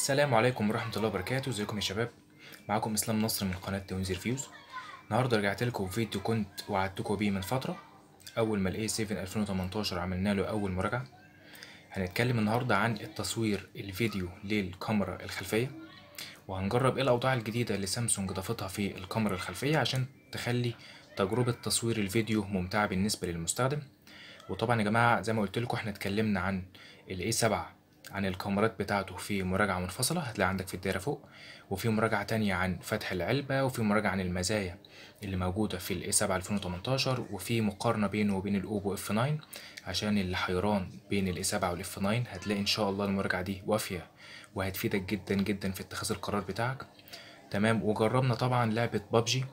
السلام عليكم ورحمة الله وبركاته. ازيكم يا شباب؟ معاكم اسلام نصر من قناة توينز ريفيوز. النهارده رجعت لكم فيديو كنت وعدتكم بيه من فترة، اول ما الاي 7 2018 عملنا له اول مراجعة. هنتكلم النهارده عن التصوير الفيديو للكاميرا الخلفية، وهنجرب ايه الاوضاع الجديدة اللي سامسونج ضافتها في الكاميرا الخلفية عشان تخلي تجربة تصوير الفيديو ممتعة بالنسبة للمستخدم. وطبعا يا جماعة زي ما قلت لكم احنا اتكلمنا عن الاي 7 عن الكاميرات بتاعته في مراجعة منفصلة هتلاقي عندك في الدايرة فوق، وفي مراجعة تانية عن فتح العلبة، وفي مراجعة عن المزايا اللي موجودة في الاي 7 2018، وفي مقارنة بينه وبين الاوبو اف 9 عشان اللي حيران بين الاي 7 والاف 9. هتلاقي ان شاء الله المراجعة دي وافية وهتفيدك جدا جدا في اتخاذ القرار بتاعك. تمام. وجربنا طبعا لعبة بابجي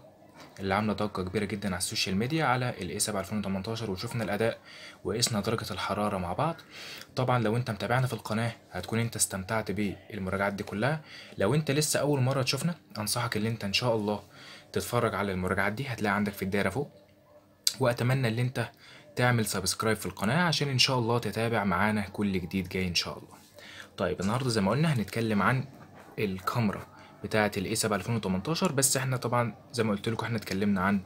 اللي عامله ضجه كبيره جدا على السوشيال ميديا على الاي 7 2018، وشفنا الاداء وقسنا درجه الحراره مع بعض. طبعا لو انت متابعنا في القناه هتكون انت استمتعت بالمراجعات دي كلها. لو انت لسه اول مره تشوفنا انصحك ان انت ان شاء الله تتفرج على المراجعات دي، هتلاقي عندك في الدايره فوق. واتمنى ان انت تعمل سبسكرايب في القناه عشان ان شاء الله تتابع معانا كل جديد جاي ان شاء الله. طيب النهارده زي ما قلنا هنتكلم عن الكاميرا بتاعة الاي 7 2018، بس احنا طبعا زي ما قلت لكم احنا اتكلمنا عن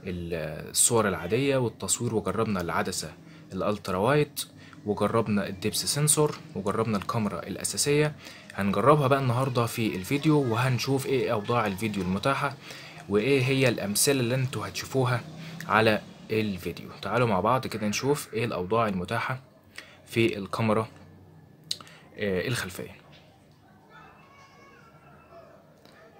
الصور العادية والتصوير، وجربنا العدسة الالترا وايد، وجربنا الدبس سنسور، وجربنا الكاميرا الأساسية. هنجربها بقى النهاردة في الفيديو، وهنشوف ايه اوضاع الفيديو المتاحة وايه هي الامثلة اللي انتوا هتشوفوها على الفيديو. تعالوا مع بعض كده نشوف ايه الاوضاع المتاحة في الكاميرا الخلفية.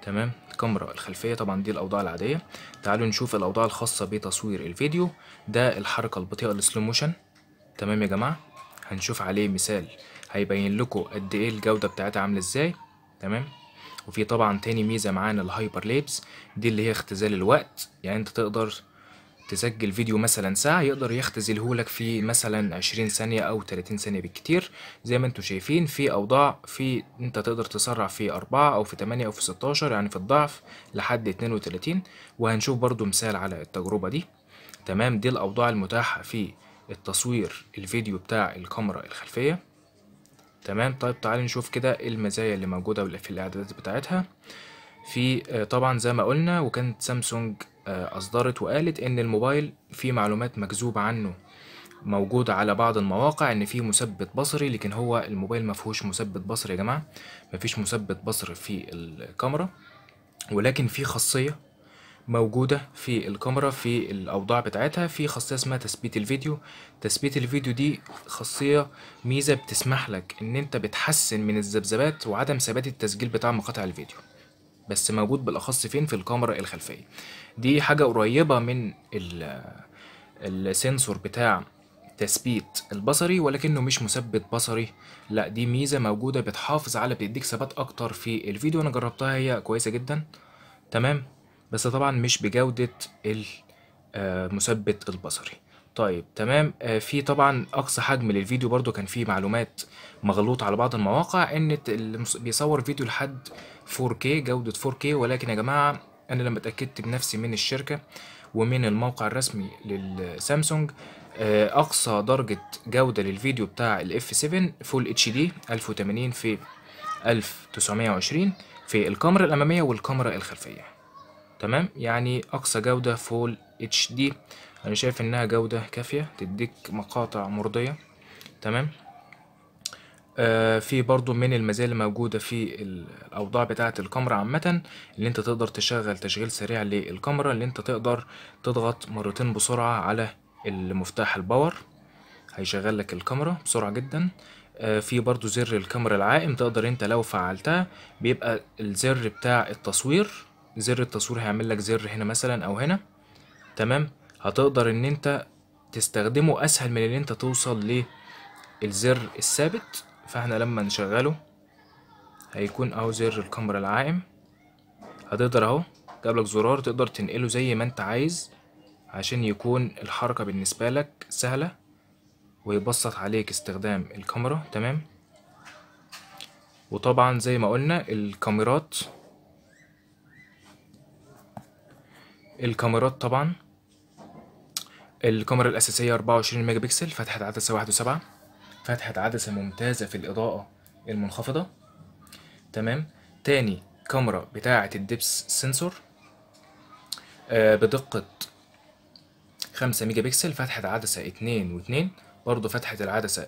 تمام. الكاميرا الخلفية طبعا دي الأوضاع العادية. تعالوا نشوف الأوضاع الخاصة بتصوير الفيديو. ده الحركة البطيئة السلو موشن. تمام يا جماعة، هنشوف عليه مثال هيبين لكم قد ايه الجودة بتاعتها عاملة ازاي. تمام. وفي طبعا تاني ميزة معانا الهايبر ليبس، دي اللي هي اختزال الوقت. يعني انت تقدر تسجل فيديو مثلا ساعة يقدر يختزلهولك في مثلا 20 ثانية أو 30 ثانية بالكتير. زي ما انتوا شايفين في أوضاع في انت تقدر تسرع في 4 أو في 8 أو في 16، يعني في الضعف لحد 32. وهنشوف برضو مثال على التجربة دي. تمام. دي الأوضاع المتاحة في التصوير الفيديو بتاع الكاميرا الخلفية. تمام. طيب تعالوا نشوف كده المزايا اللي موجودة في الإعدادات بتاعتها. في طبعا زي ما قلنا، وكانت سامسونج أصدرت وقالت إن الموبايل فيه معلومات مكذوبة عنه موجودة على بعض المواقع إن فيه مثبت بصري، لكن هو الموبايل مفيهوش مثبت بصري يا جماعة. مفيش مثبت بصري في الكاميرا، ولكن في خاصية موجودة في الكاميرا في الأوضاع بتاعتها، في خاصية اسمها تثبيت الفيديو. تثبيت الفيديو دي خاصية ميزة بتسمح لك إن أنت بتحسن من الذبذبات وعدم ثبات التسجيل بتاع مقاطع الفيديو، بس موجود بالاخص فين؟ في الكاميرا الخلفيه. دي حاجه قريبه من السنسور بتاع تثبيت البصري، ولكنه مش مثبت بصري. لا، دي ميزه موجوده بتحافظ على بتديك ثبات اكتر في الفيديو. انا جربتها هي كويسه جدا. تمام. بس طبعا مش بجوده المثبت البصري. طيب تمام. في طبعا اقصى حجم للفيديو برضو كان فيه معلومات مغلوط على بعض المواقع ان بيصور فيديو لحد 4K جودة 4K، ولكن يا جماعة انا لما اتأكدت بنفسي من الشركة ومن الموقع الرسمي للسامسونج، اقصى درجة جودة للفيديو بتاع الاف 7 فول اتش دي 1080 في 1920 في الكاميرا الامامية والكاميرا الخلفية. تمام. يعني اقصى جودة فول اتش دي انا شايف انها جودة كافية تديك مقاطع مرضية. تمام. في برضو من المزايا اللي موجودة في الأوضاع بتاعة الكاميرا عامة، اللي انت تقدر تشغل تشغيل سريع للكاميرا، اللي انت تقدر تضغط مرتين بسرعة على المفتاح الباور هيشغل لك الكاميرا بسرعة جدا. في برضو زر الكاميرا العائم، تقدر انت لو فعلتها بيبقى الزر بتاع التصوير، زر التصوير هيعمل لك زر هنا مثلا او هنا. تمام. هتقدر ان انت تستخدمه اسهل من ان انت توصل للزر الثابت. فاحنا لما نشغله هيكون اهو زر الكاميرا العائم، هتقدر اهو جابلك زرار تقدر تنقله زي ما انت عايز عشان يكون الحركة بالنسبة لك سهلة ويبسط عليك استخدام الكاميرا. تمام. وطبعا زي ما قلنا الكاميرات طبعا الكاميرا الأساسية 24 ميجا بكسل، فتحة عدسة 1.7، فتحة عدسة ممتازة في الإضاءة المنخفضة. تمام. تاني كاميرا بتاعة الدبس سنسور بدقة 5 ميجا بكسل، فتحة عدسة 2.2، برضه فتحة العدسة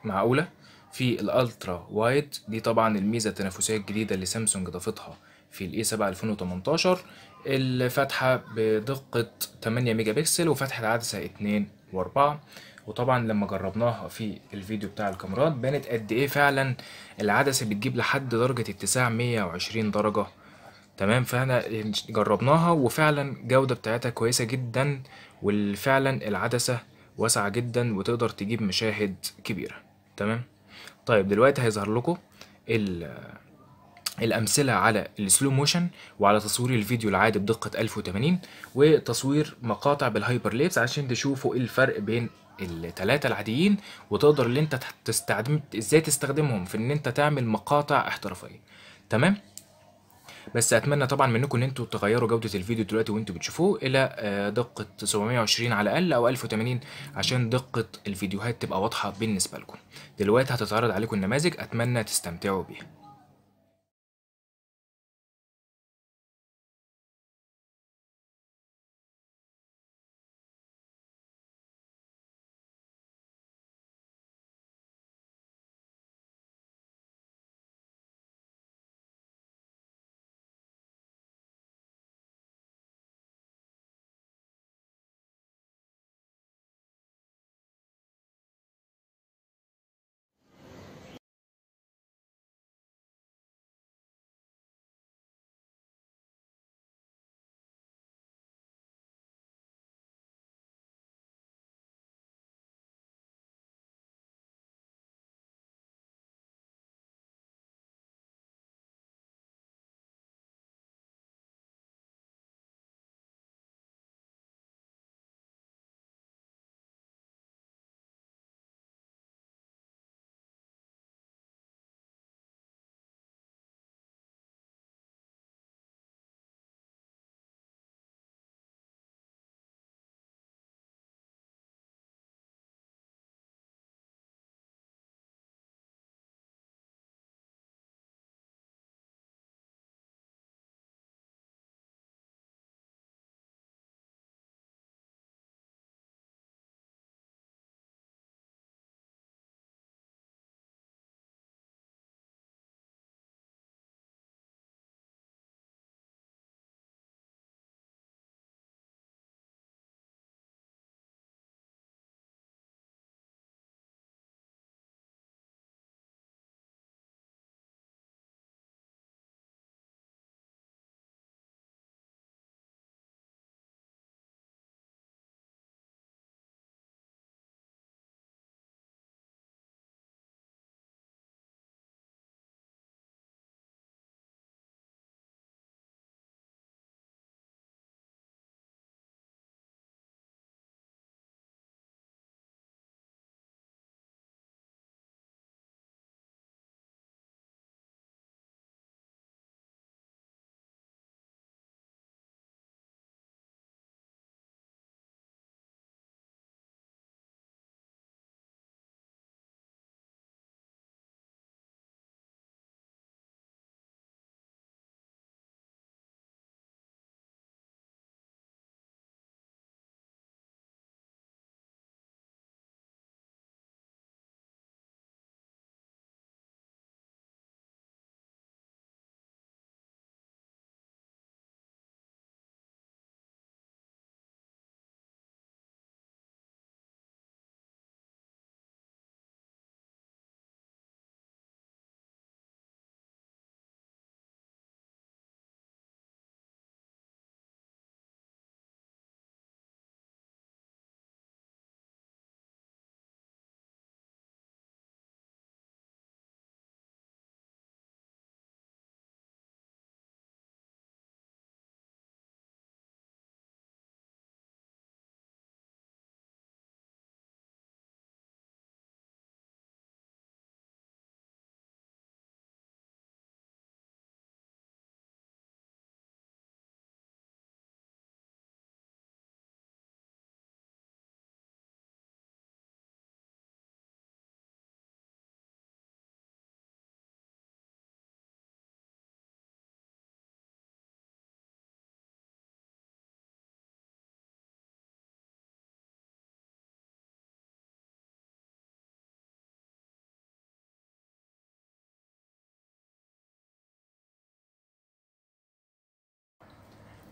معقولة. في الالترا وايد دي طبعا الميزة التنافسية الجديدة اللي سامسونج ضافتها في الاي 7 2018، الفتحة بدقة 8 ميجا بكسل وفتحة عدسة 2.4. وطبعا لما جربناها في الفيديو بتاع الكاميرات بانت قد ايه فعلا العدسة بتجيب لحد درجة اتساع 120 درجة. تمام. فاحنا جربناها وفعلا الجودة بتاعتها كويسة جدا، وفعلا العدسة واسعة جدا وتقدر تجيب مشاهد كبيرة. تمام. طيب دلوقتي هيظهر لكم الأمثلة على السلو موشن، وعلى تصوير الفيديو العادي بدقة 1080، وتصوير مقاطع بالهايبر ليبس عشان تشوفوا ايه الفرق بين التلاتة العاديين، وتقدر اللي انت ازاي تستخدمهم في ان انت تعمل مقاطع احترافية. تمام. بس اتمنى طبعا منكم ان انتوا تغيروا جودة الفيديو دلوقتي وانتوا بتشوفوه الى دقة 720 على الاقل او 1080 عشان دقة الفيديوهات تبقى واضحة بالنسبة لكم. دلوقتي هتتعرض عليكم النماذج، اتمنى تستمتعوا بيها.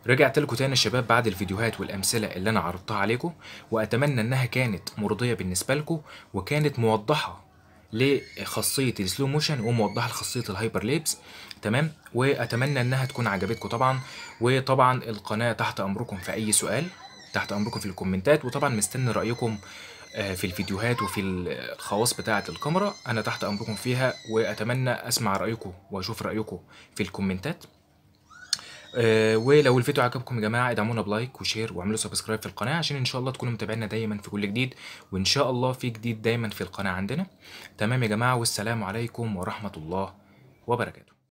رجعت لكم تاني يا شباب بعد الفيديوهات والامثله اللي انا عرضتها عليكم، واتمنى انها كانت مرضيه بالنسبه لكم وكانت موضحه لخاصيه السلو موشن وموضحه لخاصيه الهايبر ليبس. تمام، واتمنى انها تكون عجبتكم طبعا. وطبعا القناه تحت امركم في اي سؤال، تحت امركم في الكومنتات، وطبعا مستني رايكم في الفيديوهات وفي الخواص بتاعه الكاميرا. انا تحت امركم فيها، واتمنى اسمع رايكم واشوف رايكم في الكومنتات. ولو الفيديو عجبكم يا جماعه ادعمونا بلايك وشير واعملوا سبسكرايب في القناه، عشان ان شاء الله تكونوا متابعينا دايما في كل جديد، وان شاء الله في جديد دايما في القناه عندنا. تمام يا جماعه، والسلام عليكم ورحمه الله وبركاته.